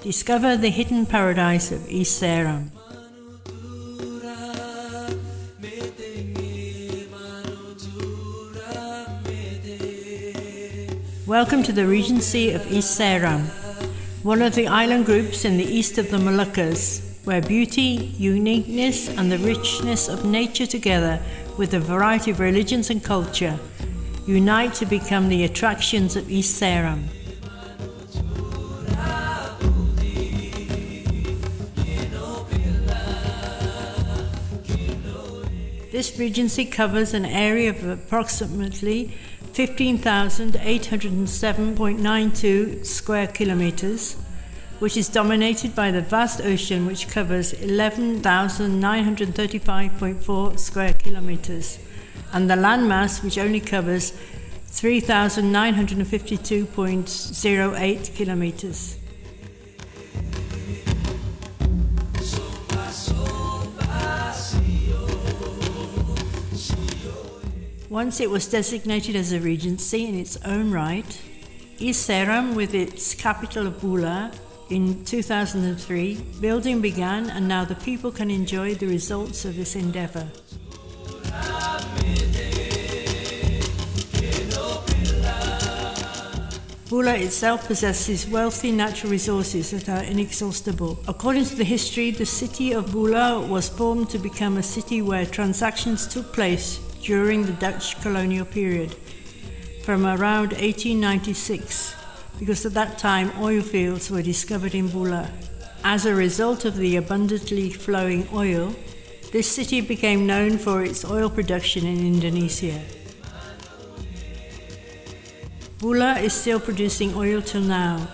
Discover the hidden paradise of East SERAM. Welcome to the Regency of East SERAM, one of the island groups in the east of the Moluccas, where beauty, uniqueness and the richness of nature together with a variety of religions and culture unite to become the attractions of East SERAM. This regency covers an area of approximately 15,807.92 square kilometers, which is dominated by the vast ocean, which covers 11,935.4 square kilometers, and the landmass, which only covers 3,952.08 kilometers. Once it was designated as a regency in its own right, East SERAM, with its capital of Bula, in 2003, building began, and now the people can enjoy the results of this endeavor. Bula itself possesses wealthy natural resources that are inexhaustible. According to the history, the city of Bula was formed to become a city where transactions took place during the Dutch colonial period, from around 1896, because at that time oil fields were discovered in Bula. As a result of the abundantly flowing oil, this city became known for its oil production in Indonesia. Bula is still producing oil till now.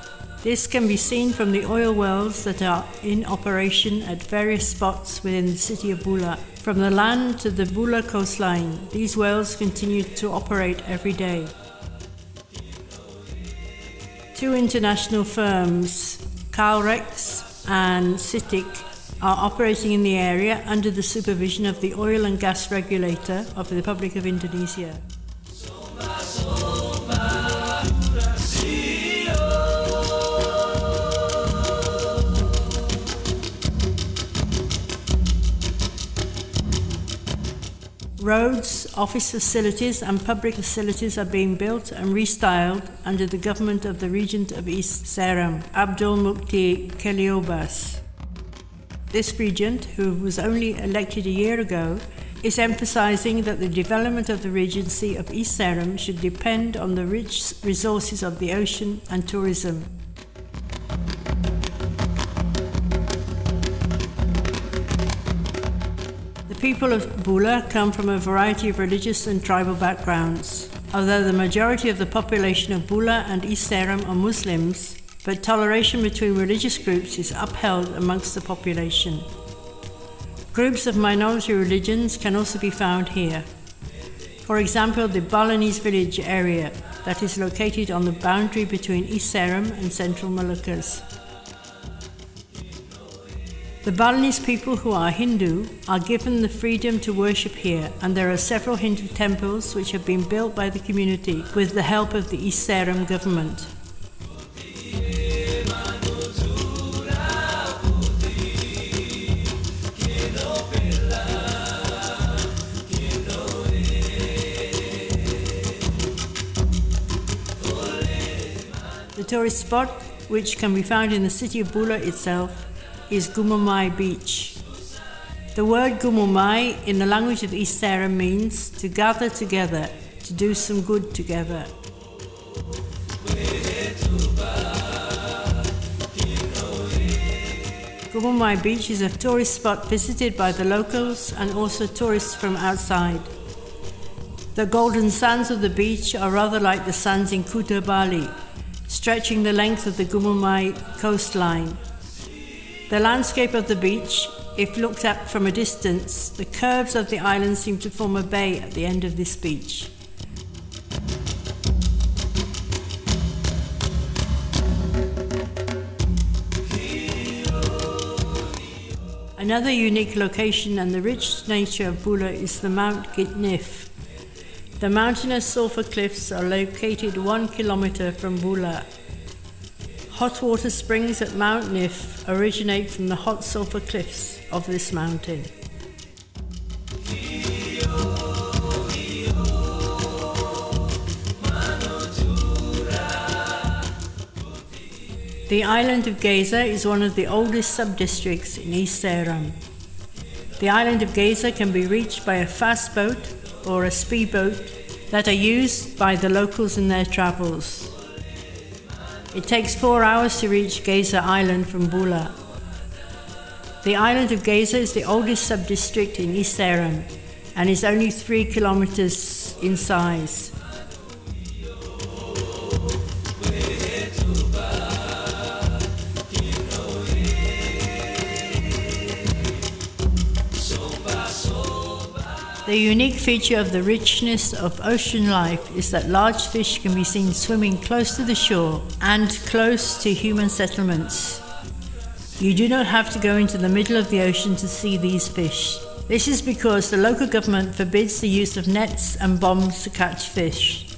This can be seen from the oil wells that are in operation at various spots within the city of Bula. From the land to the Bula coastline, these wells continue to operate every day. Two international firms, Calrex and CITIC, are operating in the area under the supervision of the Oil and Gas Regulator of the Republic of Indonesia. Roads, office facilities and public facilities are being built and restyled under the government of the Regent of East SERAM, Abdul Mukti Keliobas. This regent, who was only elected a year ago, is emphasizing that the development of the Regency of East SERAM should depend on the rich resources of the ocean and tourism. The people of Bula come from a variety of religious and tribal backgrounds. Although the majority of the population of Bula and East SERAM are Muslims, but toleration between religious groups is upheld amongst the population. Groups of minority religions can also be found here. For example, the Balinese village area that is located on the boundary between East SERAM and Central Moluccas. The Balinese people, who are Hindu, are given the freedom to worship here, and there are several Hindu temples which have been built by the community with the help of the East SERAM government. The tourist spot, which can be found in the city of Bula itself, is Gumumai Beach. The word Gumumai in the language of East SERAM means to gather together, to do some good together. Gumumai Beach is a tourist spot visited by the locals and also tourists from outside. The golden sands of the beach are rather like the sands in Kuta, Bali, stretching the length of the Gumumai coastline. The landscape of the beach, if looked at from a distance, the curves of the island seem to form a bay at the end of this beach. Another unique location and the rich nature of Bula is the Mount Gitnif. The mountainous sulfur cliffs are located 1 kilometer from Bula. Hot water springs at Mount Nif originate from the hot sulfur cliffs of this mountain. The island of Geza is one of the oldest sub-districts in East SERAM. The island of Geza can be reached by a fast boat or a speedboat that are used by the locals in their travels. It takes 4 hours to reach Geza Island from Bula. The island of Geza is the oldest sub-district in East SERAM and is only 3 kilometers in size. The unique feature of the richness of ocean life is that large fish can be seen swimming close to the shore and close to human settlements. You do not have to go into the middle of the ocean to see these fish. This is because the local government forbids the use of nets and bombs to catch fish.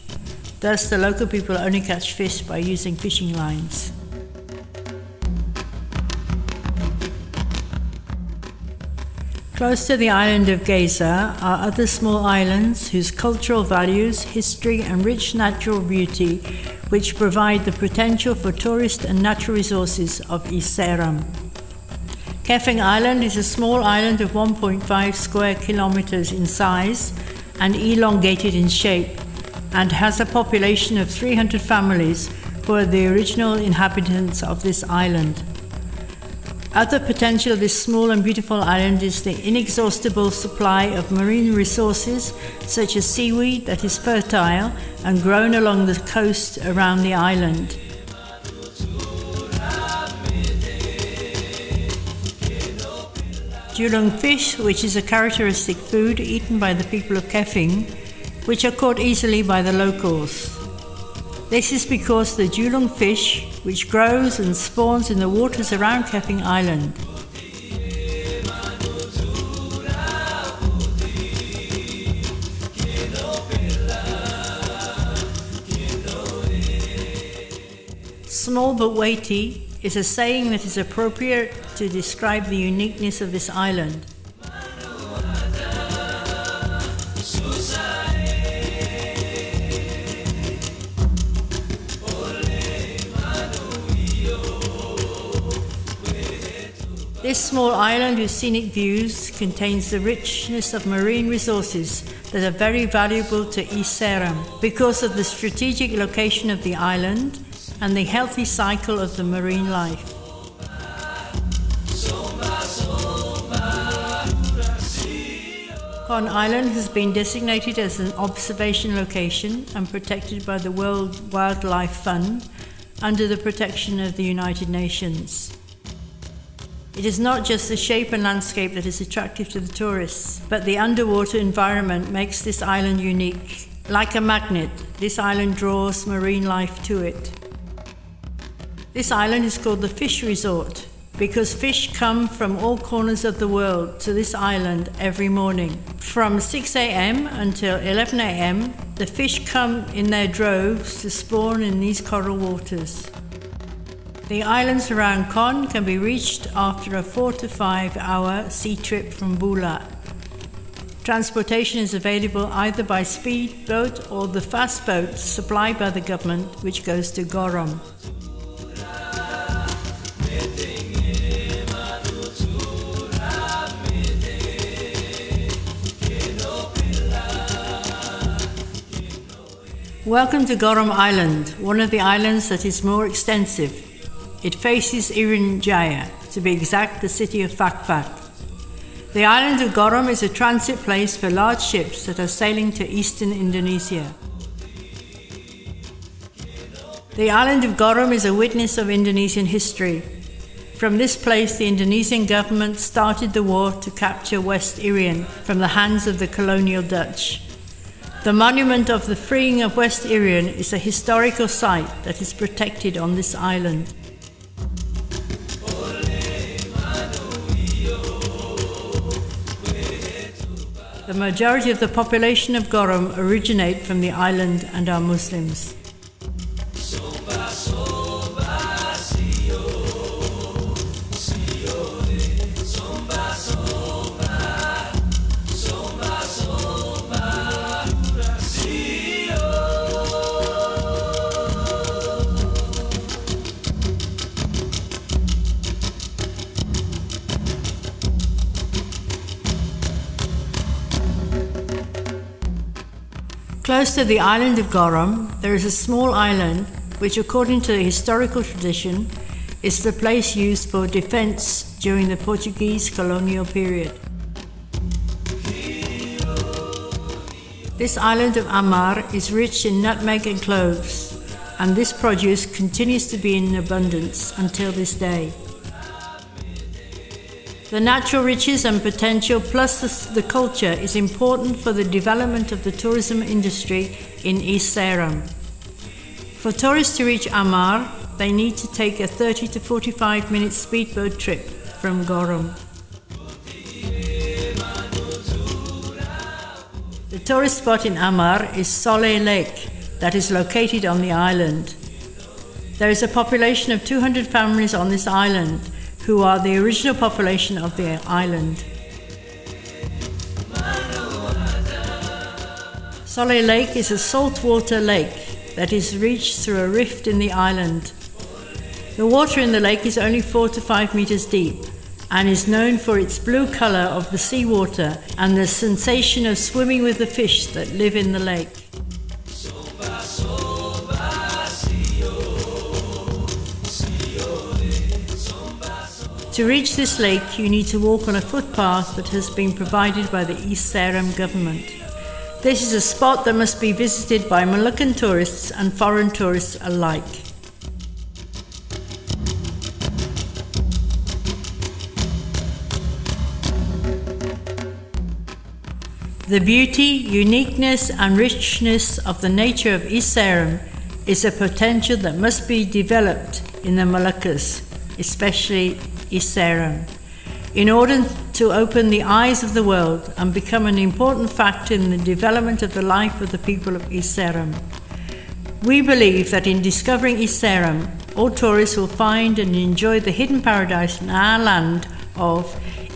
Thus, the local people only catch fish by using fishing lines. Close to the island of Geza are other small islands whose cultural values, history and rich natural beauty which provide the potential for tourist and natural resources of East SERAM. Kefeng Island is a small island of 1.5 square kilometers in size and elongated in shape and has a population of 300 families who are the original inhabitants of this island. Other potential of this small and beautiful island is the inexhaustible supply of marine resources such as seaweed that is fertile and grown along the coast around the island. Julung fish, which is a characteristic food eaten by the people of Kefeng, which are caught easily by the locals. This is because the Julung fish, which grows and spawns in the waters around Kefeng Island. Small but weighty is a saying that is appropriate to describe the uniqueness of this island. This small island with scenic views contains the richness of marine resources that are very valuable to East SERAM because of the strategic location of the island and the healthy cycle of the marine life. Kon Island has been designated as an observation location and protected by the World Wildlife Fund under the protection of the United Nations. It is not just the shape and landscape that is attractive to the tourists, but the underwater environment makes this island unique. Like a magnet, this island draws marine life to it. This island is called the Fish Resort because fish come from all corners of the world to this island every morning. From 6 a.m. until 11 a.m., the fish come in their droves to spawn in these coral waters. The islands around Kon can be reached after a 4 to 5 hour sea trip from Bula. Transportation is available either by speedboat or the fast boat supplied by the government, which goes to Gorom. Welcome to Gorom Island, one of the islands that is more extensive. It faces Irian Jaya, to be exact, the city of Fakfak. The island of Gorom is a transit place for large ships that are sailing to eastern Indonesia. The island of Gorom is a witness of Indonesian history. From this place, the Indonesian government started the war to capture West Irian from the hands of the colonial Dutch. The monument of the freeing of West Irian is a historical site that is protected on this island. The majority of the population of Gorom originate from the island and are Muslims. Close to the island of Gorom, there is a small island which, according to the historical tradition, is the place used for defense during the Portuguese colonial period. This island of Amar is rich in nutmeg and cloves, and this produce continues to be in abundance until this day. The natural riches and potential plus the culture is important for the development of the tourism industry in East SERAM. For tourists to reach Amar, they need to take a 30 to 45 minute speedboat trip from Gorom. The tourist spot in Amar is Sole Lake, that is located on the island. There is a population of 200 families on this island, who are the original population of the island. Sole Lake is a saltwater lake that is reached through a rift in the island. The water in the lake is only 4 to 5 meters deep and is known for its blue color of the seawater and the sensation of swimming with the fish that live in the lake. To reach this lake, you need to walk on a footpath that has been provided by the East SERAM government. This is a spot that must be visited by Moluccan tourists and foreign tourists alike. The beauty, uniqueness and richness of the nature of East SERAM is a potential that must be developed in the Moluccas, especially East SERAM, in order to open the eyes of the world and become an important factor in the development of the life of the people of East SERAM. We believe that in discovering East SERAM, all tourists will find and enjoy the hidden paradise in our land of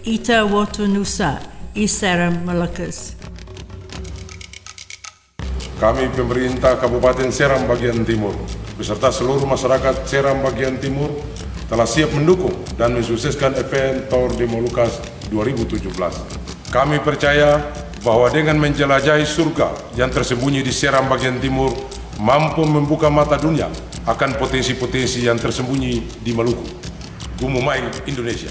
Ita Watunusa, East SERAM, Moluccas. Kami pemerintah Kabupaten Seram bagian Timur beserta seluruh masyarakat Seram bagian Timur telah siap mendukung dan mensukseskan event Tour de Moluccas 2017. Kami percaya bahwa dengan menjelajahi surga yang tersembunyi di Seram bagian Timur mampu membuka mata dunia akan potensi-potensi yang tersembunyi di Maluku, Gumumai, Indonesia.